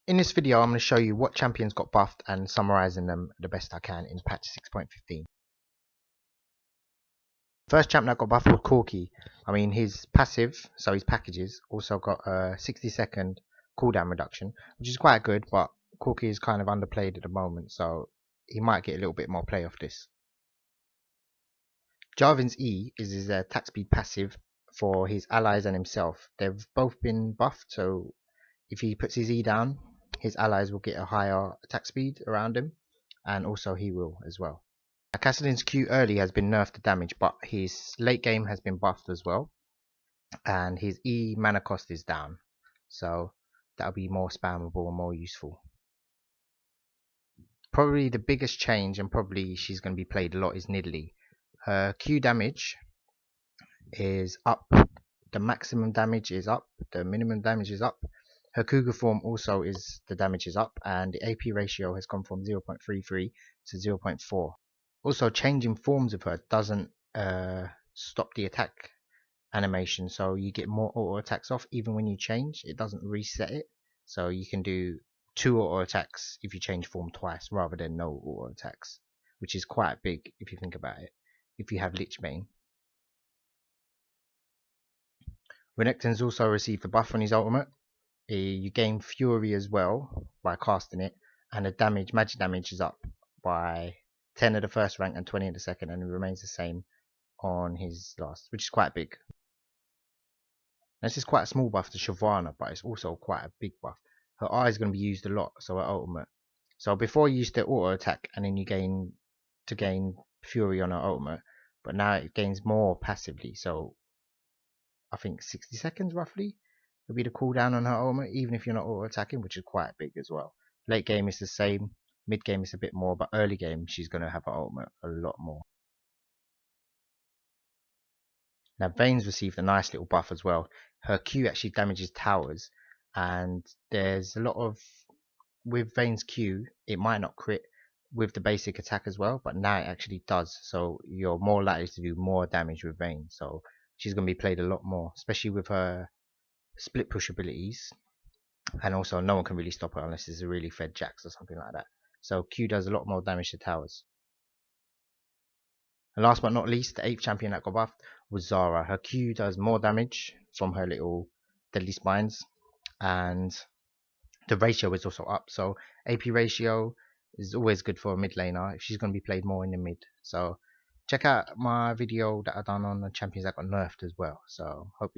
In this video, I'm going to show you what champions got buffed and summarizing them the best I can in patch 6.15. First champ that got buffed was Corki. I mean, his passive, so his packages, also got a 60-second cooldown reduction, which is quite good, but Corki is kind of underplayed at the moment, so he might get a little bit more play off this. Jarvan's E is his attack speed passive for his allies and himself. They've both been buffed, so if he puts his E down, his allies will get a higher attack speed around him, and also he will as well. Now, Kassadin's Q early has been nerfed to damage, but his late game has been buffed as well, and his E mana cost is down, so that'll be more spammable and more useful. Probably the biggest change, and probably she's going to be played a lot, is Nidalee. Her Q damage is up, the maximum damage is up, the minimum damage is up. Her Cougar form also is, the damage is up, and the AP ratio has gone from 0.33 to 0.4. Also, changing forms of her doesn't stop the attack animation, so you get more auto attacks off even when you change. It doesn't reset it, so you can do 2 auto attacks if you change form twice rather than no auto attacks, which is quite big if you think about it, if you have Lich main. Renekton's also received a buff on his ultimate. You gain Fury as well by casting it, and the damage, magic damage, is up by 10 at the first rank and 20 at the second, and it remains the same on his last, which is quite big. This is quite a small buff to Shyvana, but it's also quite a big buff. Her eye is going to be used a lot, so her ultimate. So before you used to auto attack, and then you gain Fury on her ultimate, but now it gains more passively. So I think 60 seconds roughly will be the cooldown on her ultimate, even if you're not auto attacking, which is quite big as well. Late game is the same, mid game is a bit more, but early game she's going to have her ultimate a lot more. Now Vayne's received a nice little buff as well. Her Q actually damages towers, and there's a lot of, with Vayne's Q, it might not crit with the basic attack as well, but now it actually does, so you're more likely to do more damage with Vayne. So she's going to be played a lot more, especially with her split push abilities, and also no one can really stop her unless it's a really fed Jax or something like that. So Q does a lot more damage to towers. And last but not least, the 8th champion that got buffed was Zara. Her Q does more damage from her little deadly spines, and the ratio is also up. So AP ratio is always good for a mid laner if she's going to be played more in the mid. So check out my video that I've done on the champions that got nerfed as well. So hope you